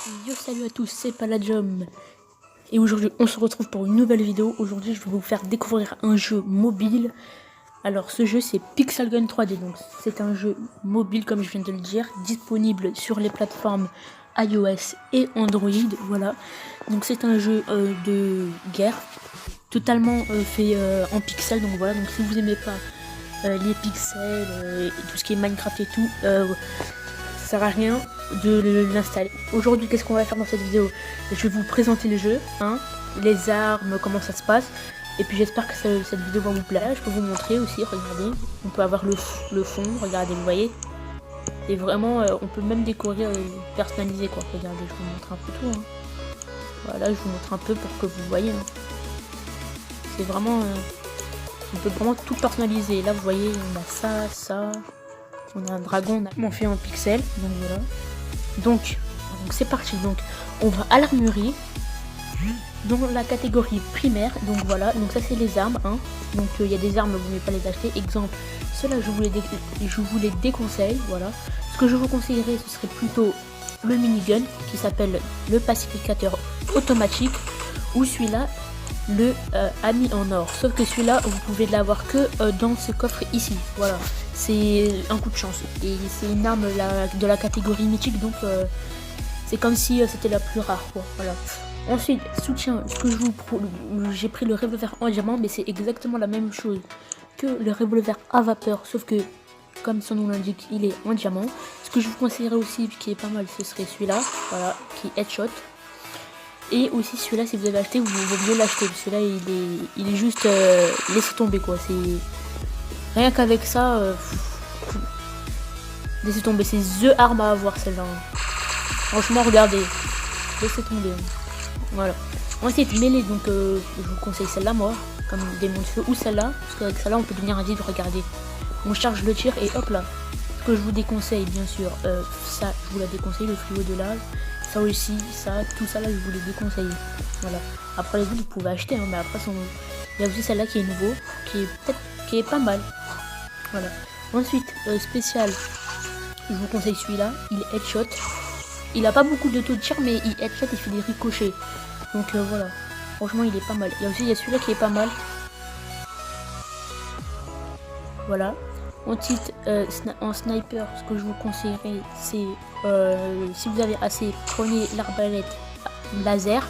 Yo, salut à tous, c'est Palladium. Et aujourd'hui, on se retrouve pour une nouvelle vidéo. Aujourd'hui, je vais vous faire découvrir un jeu mobile. Alors, ce jeu, c'est Pixel Gun 3D. Donc, c'est un jeu mobile, comme je viens de le dire, disponible sur les plateformes iOS et Android. Voilà. Donc, c'est un jeu de guerre, totalement fait en pixels. Donc, voilà. Donc, si vous aimez pas les pixels et tout ce qui est Minecraft et tout, ça sert à rien de l'installer. Aujourd'hui, qu'est-ce qu'on va faire dans cette vidéo? Je vais vous présenter le jeu, hein, les armes, comment ça se passe. Et puis j'espère que cette vidéo va vous plaire. Je peux vous montrer aussi, regardez. On peut avoir le fond, regardez, vous voyez. Et vraiment, on peut même décorer, personnaliser quoi. Regardez, je vous montre un peu tout. Hein. Voilà, je vous montre un peu pour que vous voyez. Hein. C'est vraiment... on peut vraiment tout personnaliser. Là, vous voyez, on a ça, ça... On a un dragon, on fait en pixel, donc voilà. Donc c'est parti. Donc on va à l'armurerie, dans la catégorie primaire. Donc voilà, donc ça c'est les armes. Hein. Donc il y a des armes, vous ne pouvez pas les acheter. Exemple, ceux-là je vous les déconseille. Voilà. Ce que je vous conseillerais, ce serait plutôt le minigun qui s'appelle le pacificateur automatique, ou celui-là, le ami en or. Sauf que celui-là, vous pouvez l'avoir que dans ce coffre ici. Voilà. C'est un coup de chance. Et c'est une arme de la catégorie mythique, donc c'est comme si c'était la plus rare, quoi. Voilà. Ensuite, soutien, ce que j'ai pris le revolver en diamant, mais c'est exactement la même chose que le revolver à vapeur, sauf que, comme son nom l'indique, il est en diamant. Ce que je vous conseillerais aussi, qui est pas mal, ce serait celui-là, voilà, qui est headshot. Et aussi celui-là, si vous avez acheté, vous vaut mieux l'acheter. Celui-là, il est juste laissez tomber, quoi. C'est rien qu'avec ça, laissez tomber. C'est the arme à avoir, celle-là. Franchement, regardez, laissez tomber. Voilà. Ensuite, mêlée, donc je vous conseille celle-là, moi, comme démon de feu, ou celle-là, parce qu'avec celle-là, on peut devenir invisible. Regardez, on charge le tir et hop là. Ce que je vous déconseille, bien sûr, ça, je vous la déconseille, le fluo de lave. Ça aussi, ça, tout ça là, je vous les déconseille. Voilà. Après les autres, vous pouvez acheter, hein, mais après, il y a aussi celle-là qui est nouveau, qui est pas mal. Voilà. Ensuite, spécial, je vous conseille celui-là, il est headshot. Il a pas beaucoup de taux de tir, mais il headshot, il fait des ricochets. Donc voilà. Franchement, il est pas mal. Il y a celui-là qui est pas mal. Voilà. Ensuite, en sniper, ce que je vous conseillerais, c'est si vous avez assez, prenez l'arbalète laser.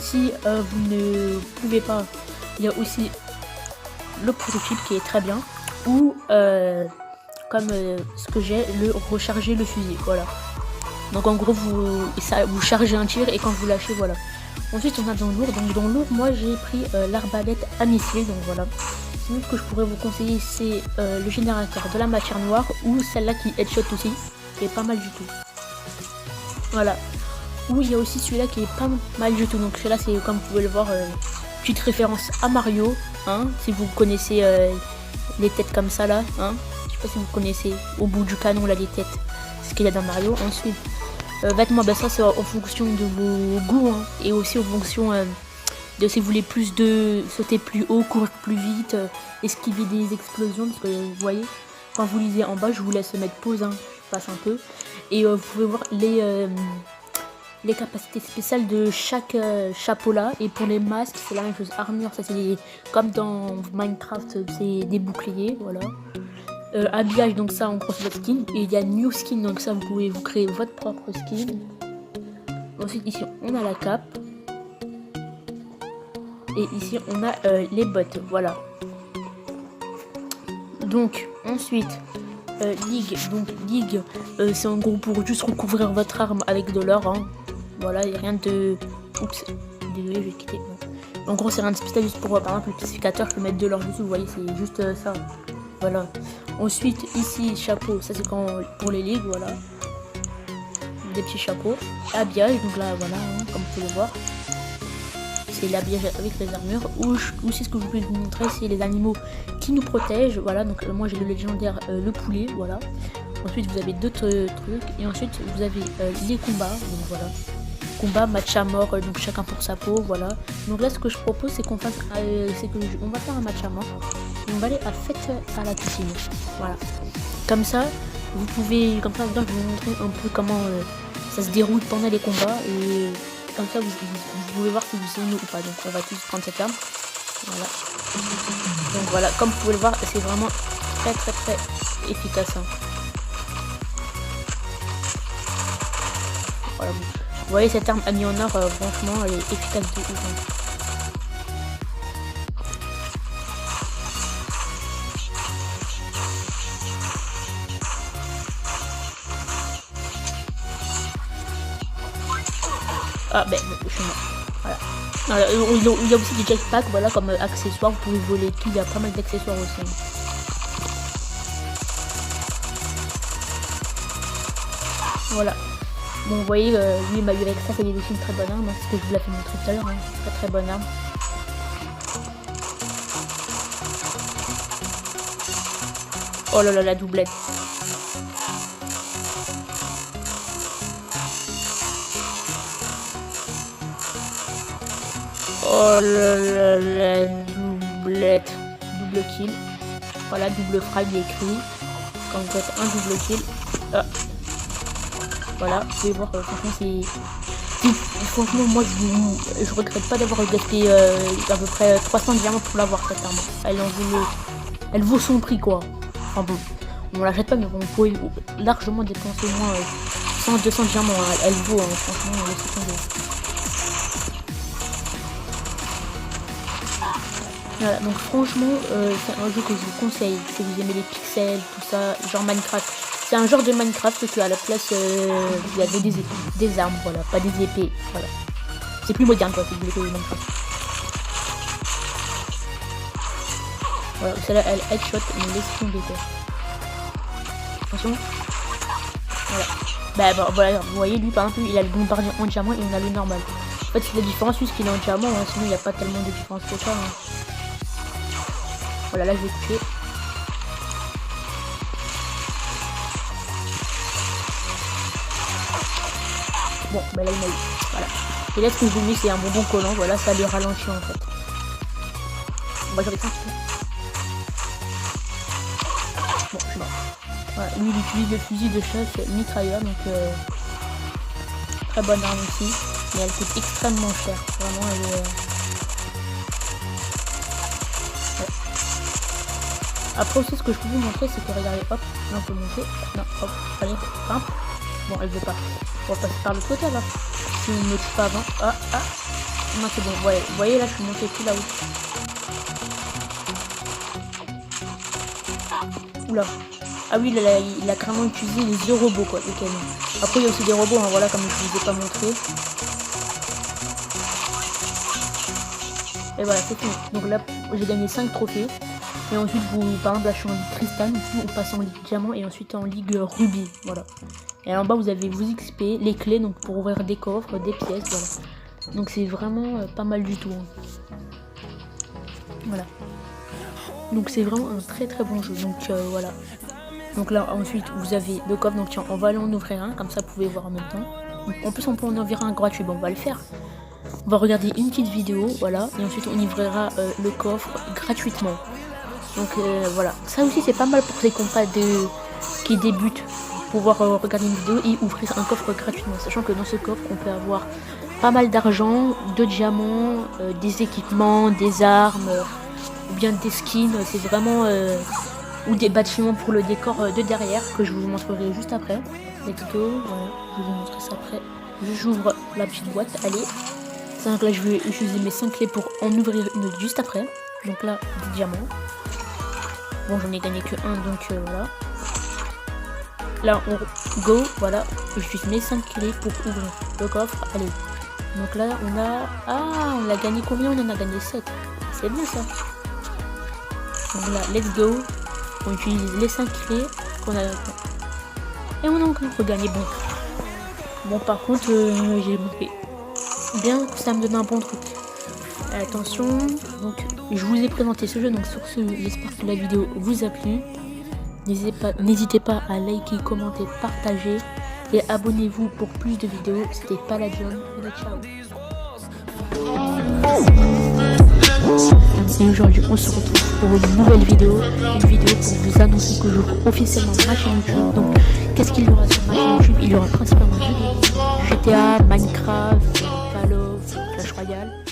Si vous ne pouvez pas, il y a aussi le prototype qui est très bien. Ou comme ce que j'ai, le recharger le fusil. Voilà. Donc en gros, vous chargez un tir et quand vous lâchez, voilà. Ensuite, on a dans lourd. Donc dans lourd, moi j'ai pris l'arbalète à missile. Donc voilà. Sinon, ce que je pourrais vous conseiller, c'est le générateur de la matière noire ou celle-là qui headshot aussi, qui est pas mal du tout. Voilà. Ou il y a aussi celui-là qui est pas mal du tout. Donc celui-là, c'est comme vous pouvez le voir, petite référence à Mario, hein, si vous connaissez les têtes comme ça là, hein. Je sais pas si vous connaissez au bout du canon là les têtes, ce qu'il y a dans Mario. Ensuite, vêtements, ben ça c'est en fonction de vos goûts, hein, et aussi en fonction de si vous voulez plus de sauter plus haut, courir plus vite, esquiver des explosions, parce que vous voyez, quand vous lisez en bas, je vous laisse mettre pause, hein, je passe un peu, et vous pouvez voir les capacités spéciales de chaque chapeau là. Et pour les masques, c'est la même chose. Armure, ça c'est comme dans Minecraft, c'est des boucliers, voilà. Habillage, donc ça en gros c'est votre skin. Et il y a new skin, donc ça vous pouvez vous créer votre propre skin. Ensuite ici on a la cape. Et ici on a les bottes, voilà. Donc ensuite Ligue, donc Ligue c'est en gros pour juste recouvrir votre arme avec de l'or, hein. Voilà, il n'y a rien de... Oups, désolé, je vais quitter. En gros c'est rien de spécial, juste pour par exemple le pacificateur, je peux mettre de l'or dessus, vous voyez, c'est juste ça. Voilà. Ensuite ici chapeau, ça c'est quand pour les ligues, voilà. Des petits chapeaux. Habillage, donc là voilà, hein, comme vous pouvez le voir. C'est l'habillage avec les armures. Ou c'est ce que je peux vous montrer, c'est les animaux qui nous protègent. Voilà, donc moi j'ai le légendaire, le poulet, voilà. Ensuite vous avez d'autres trucs. Et ensuite vous avez les combats, donc voilà. Combat, match à mort, donc chacun pour sa peau, voilà. Donc là ce que je propose c'est qu'on fasse, on va faire un match à mort. Et on va aller à fête à la piscine. Voilà. Comme ça, vous pouvez, comme ça, je vais vous montrer un peu comment ça se déroule pendant les combats et comme ça vous pouvez voir si vous aimez ou pas. Donc on va tous prendre cette arme. Voilà. Donc voilà, comme vous pouvez le voir, c'est vraiment très efficace. Hein. Voilà, vous voyez cette arme amie en or, franchement elle est efficace de ouf. Hein. Ah ben je suis mort. Voilà. Alors, il y a aussi des jetpacks, voilà, comme accessoires, vous pouvez voler tout, il y a pas mal d'accessoires aussi. Voilà. Bon, vous voyez, lui il m'a eu avec ça, c'est aussi une très bonne arme, hein, c'est ce que je vous l'ai fait montrer tout à l'heure, hein. Très bonne arme. Oh là là, la doublette. Oh là là, la doublette. Double kill. Voilà, double frag écrit. Quand vous faites un double kill. Ah. Voilà, vous pouvez voir, franchement c'est... Franchement moi je regrette pas d'avoir gaspillé à peu près 300 diamants pour l'avoir cette arme. Elle vaut son prix quoi. Enfin bon, on l'achète pas mais bon, on peut largement dépenser au moins 100-200 diamants. Elle vaut hein, franchement, laissez tomber. Voilà, donc franchement, c'est un jeu que je vous conseille si vous aimez les pixels, tout ça, genre Minecraft. C'est un genre de Minecraft que à la place, il y avait des armes, voilà, pas des épées, voilà. C'est plus moderne quoi, si vous voulez que Minecraft. Voilà, celle-là, elle headshot, mais laisse tomber quoi. Attention. Voilà. Bah voilà, vous voyez, lui par exemple, il a le bombardier en diamant et on a le normal. En fait, c'est la différence, juste qu'il est en diamant, hein, sinon il n'y a pas tellement de différence que ça. Hein. Voilà, là je vais toucher. Bon, bah là il m'a eu. Voilà. Et là ce que je lui mets c'est un bonbon collant, voilà, ça le ralentit en fait. Moi j'aurais ça un petit peu. Bon, je suis mort. Voilà, lui il utilise le fusil de chasse mitrailleur, donc très bonne arme aussi. Mais elle coûte extrêmement cher. Vraiment elle est... Après aussi ce que je peux vous montrer c'est que regardez, hop, là on peut monter, non, hop, allez, hop. Bon elle veut pas, on va passer par l'autre côté là, si on ne me tue pas avant, non c'est bon, ouais. Vous voyez là je suis monté tout là-haut. Oula, ah oui là, il a carrément utilisé les 2 robots quoi, le canon. Après il y a aussi des robots, hein, voilà comme je vous ai pas montré. Et voilà c'est fini, donc là j'ai gagné 5 trophées. Et ensuite, par exemple, là je suis en ligue cristal, on passe en ligue diamant et ensuite en ligue rubis, voilà. Et en bas, vous avez vos XP, les clés, donc pour ouvrir des coffres, des pièces, voilà. Donc c'est vraiment pas mal du tout. Hein. Voilà. Donc c'est vraiment un très bon jeu, donc voilà. Donc là, ensuite, vous avez le coffre, donc tiens, on va aller en ouvrir un, comme ça vous pouvez voir en même temps. Donc, en plus, on peut en ouvrir un gratuit, bon, on va le faire. On va regarder une petite vidéo, voilà, et ensuite on ouvrira le coffre gratuitement. Donc voilà, ça aussi c'est pas mal pour ces compas qui débutent, pouvoir regarder une vidéo et ouvrir un coffre gratuitement, sachant que dans ce coffre on peut avoir pas mal d'argent, de diamants, des équipements, des armes, ou bien des skins, c'est vraiment, ou des bâtiments pour le décor de derrière, que je vous montrerai juste après. Let's go, voilà, je vais vous montrer ça après. J'ouvre la petite boîte, allez. Donc là je vais utiliser mes 5 clés pour en ouvrir une autre juste après. Donc là, des diamants. Bon, j'en ai gagné que un, donc voilà. Là, on go, voilà. J'utilise mes 5 clés pour ouvrir le coffre. Allez. Donc là, on a... Ah, on a gagné combien? On en a gagné 7. C'est bien ça. Donc là, let's go. On utilise les 5 clés qu'on a... Et on a encore regagné. Bon. Bon, par contre, j'ai loupé. Bien, ça me donne un bon truc. Attention, donc je vous ai présenté ce jeu, donc sur ce j'espère que la vidéo vous a plu. N'hésitez pas à liker, commenter, partager et abonnez-vous pour plus de vidéos. C'était Palladium et ciao. Et aujourd'hui on se retrouve pour une nouvelle vidéo, pour vous annoncer que j'ouvre officiellement ma chaîne YouTube. Donc qu'est-ce qu'il y aura sur ma chaîne YouTube? Il y aura principalement des vidéos. GTA, Minecraft, Call of, Clash Royale.